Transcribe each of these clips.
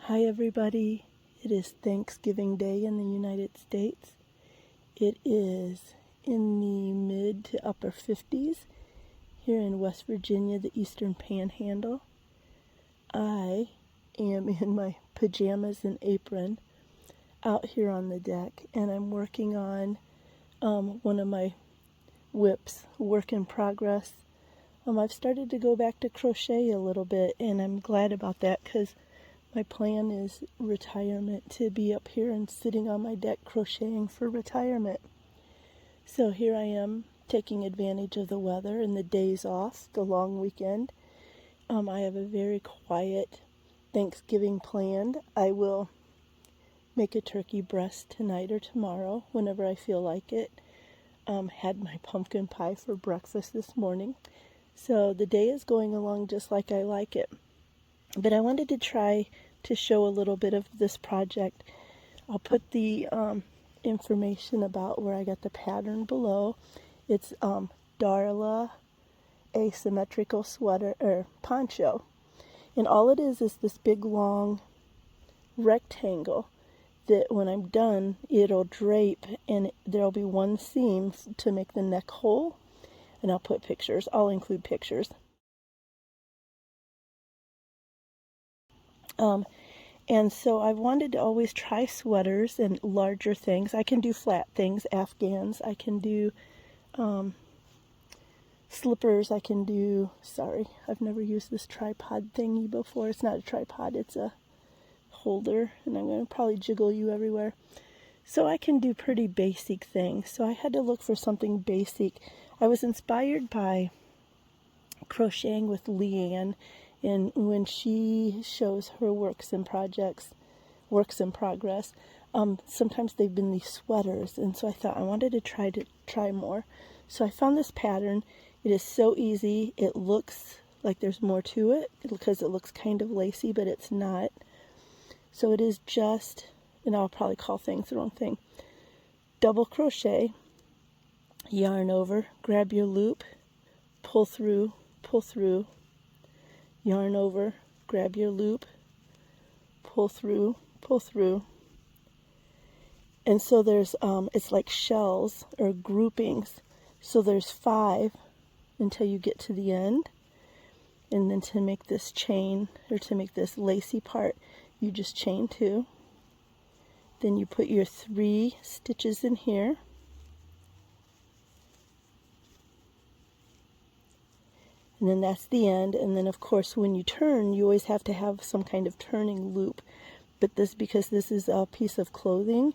Hi everybody, it is Thanksgiving Day in the United States. It is in the mid to upper 50s here in West Virginia, the Eastern Panhandle. I am in my pajamas and apron out here on the deck, and I'm working on one of my whips, work in progress. I've started to go back to crochet a little bit, and I'm glad about that because my plan is retirement, to be up here and sitting on my deck crocheting for retirement. So here I am taking advantage of the weather and the days off, the long weekend. I have a very quiet Thanksgiving planned. I will make a turkey breast tonight or tomorrow whenever I feel like it. Had my pumpkin pie for breakfast this morning. So the day is going along just like I like it. But I wanted to try to show a little bit of this project. I'll put the information about where I got the pattern below. It's Darla asymmetrical sweater or poncho. And all it is this big long rectangle that when I'm done, it'll drape and there'll be one seam to make the neck hole. And I'll put pictures. I'll include pictures. And so I wanted to always try sweaters and larger things. I can do flat things, Afghans. I can do slippers. I can do, sorry, I've never used this tripod thingy before. It's not a tripod, it's a holder. And I'm going to probably jiggle you everywhere. So I can do pretty basic things. So I had to look for something basic. I was inspired by crocheting with Leanne. And when she shows her works in progress, sometimes they've been these sweaters. And so I thought I wanted to try more. So I found this pattern. It is so easy. It looks like there's more to it because it looks kind of lacy, but it's not. So it is just, and I'll probably call things the wrong thing, double crochet, yarn over, grab your loop, pull through, yarn over, grab your loop, pull through. And so there's, it's like shells or groupings. So there's 5 until you get to the end. And then to make this chain, or to make this lacy part, you just chain 2. Then you put your 3 stitches in here. And then that's the end. And then of course when you turn, you always have to have some kind of turning loop. But this, because this is a piece of clothing,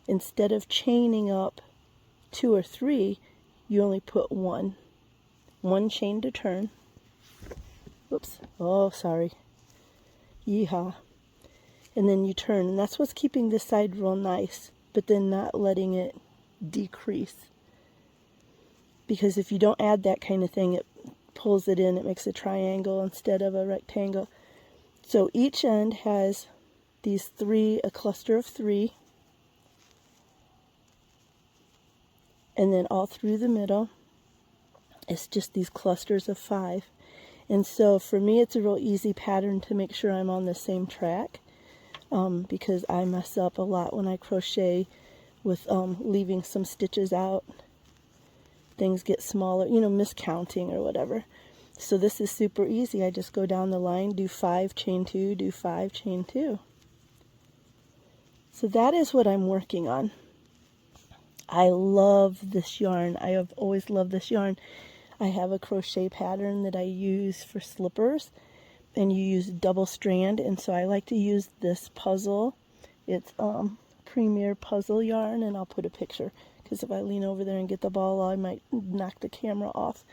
instead of chaining up 2 or 3, you only put 1 chain to turn. Oops, oh sorry. Yeehaw. And then you turn, and that's what's keeping this side real nice, but then not letting it decrease. Because if you don't add that kind of thing, it pulls it in, it makes a triangle instead of a rectangle. So each end has these 3, a cluster of 3, and then all through the middle it's just these clusters of 5. And so for me it's a real easy pattern to make sure I'm on the same track, because I mess up a lot when I crochet with leaving some stitches out. Things get smaller, miscounting or whatever. So this is super easy. I just go down the line, do 5, chain 2, do 5, chain 2. So that is what I'm working on. I love this yarn. I have always loved this yarn. I have a crochet pattern that I use for slippers, and you use double strand, and so I like to use this puzzle. It's Premier Puzzle yarn, and I'll put a picture. Because if I lean over there and get the ball, I might knock the camera off.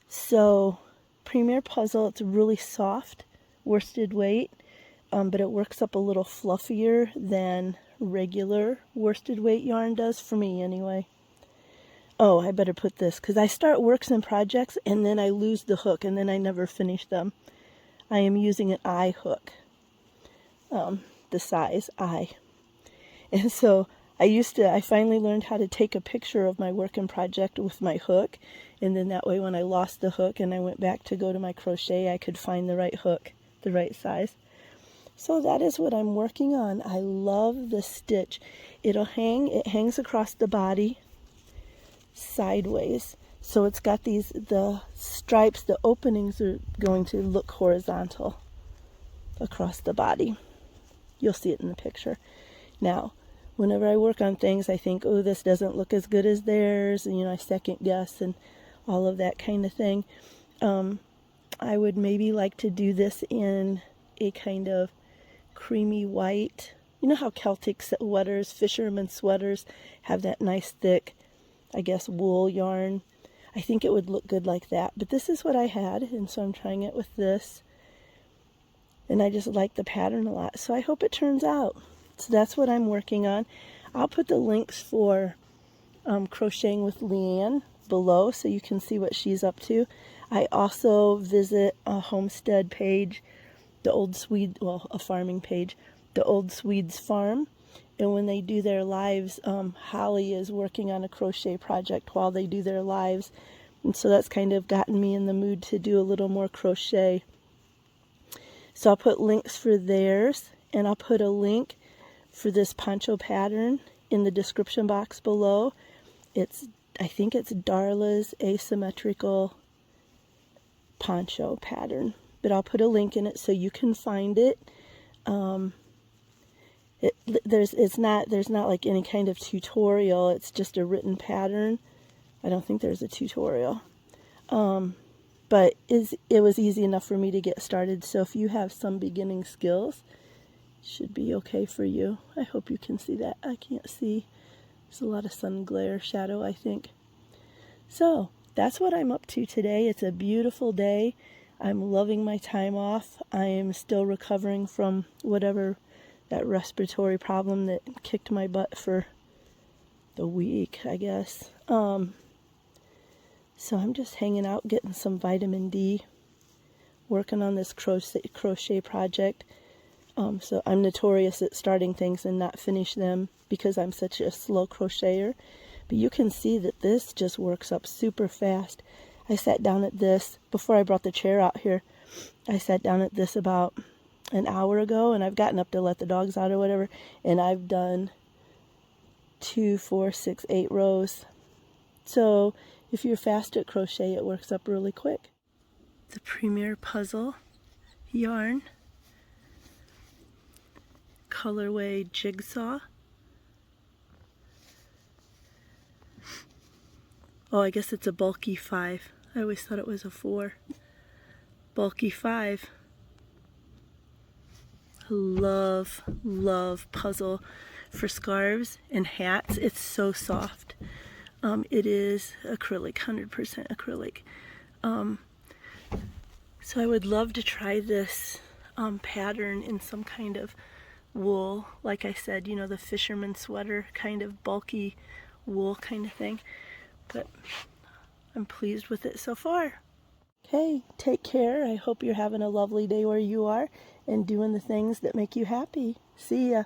So, Premier Puzzle, it's really soft, worsted weight, but it works up a little fluffier than regular worsted weight yarn does, for me anyway. Oh, I better put this, because I start works and projects, and then I lose the hook, and then I never finish them. I am using an I hook, the size I. And so I finally learned how to take a picture of my work in project with my hook. And then that way when I lost the hook and I went back to go to my crochet, I could find the right hook. the right size. So that is what I'm working on. I love the stitch. It hangs across the body sideways. So it's got the stripes, the openings are going to look horizontal across the body. You'll see it in the picture. Now, whenever I work on things, I think, oh, this doesn't look as good as theirs, and I second guess and all of that kind of thing. I would maybe like to do this in a kind of creamy white. You know how Celtic sweaters, fisherman sweaters, have that nice thick, I guess, wool yarn? I think it would look good like that. But this is what I had, and so I'm trying it with this. And I just like the pattern a lot. So I hope it turns out. So that's what I'm working on. I'll put the links for Crocheting with Leanne below so you can see what she's up to. I also visit a homestead page, the Old Swede, well, a farming page, the Old Swedes Farm. And when they do their lives, Holly is working on a crochet project while they do their lives. And so that's kind of gotten me in the mood to do a little more crochet. So I'll put links for theirs, and I'll put a link for this poncho pattern in the description box below. I think it's Darla's asymmetrical poncho pattern, but I'll put a link in it so you can find it. There's not like any kind of tutorial. It's just a written pattern. I don't think there's a tutorial. But it was easy enough for me to get started. So if you have some beginning skills, it should be okay for you. I hope you can see that. I can't see. There's a lot of sun glare shadow, I think. So that's what I'm up to today. It's a beautiful day. I'm loving my time off. I am still recovering from whatever that respiratory problem that kicked my butt for the week, I guess. So I'm just hanging out, getting some vitamin D, working on this crochet project. So I'm notorious at starting things and not finish them because I'm such a slow crocheter. But you can see that this just works up super fast. I sat down at this, before I brought the chair out here, I sat down at this about an hour ago, and I've gotten up to let the dogs out or whatever, and I've done 2, 4, 6, 8 rows. So if you're fast at crochet, it works up really quick. The Premier Puzzle yarn, colorway Jigsaw. Oh, I guess it's a bulky 5. I always thought it was a 4. Bulky 5. Love puzzle for scarves and hats. It's so soft. It is acrylic, 100% acrylic. So I would love to try this pattern in some kind of wool. Like I said, the fisherman sweater kind of bulky wool kind of thing. But I'm pleased with it so far. Okay, take care. I hope you're having a lovely day where you are and doing the things that make you happy. See ya.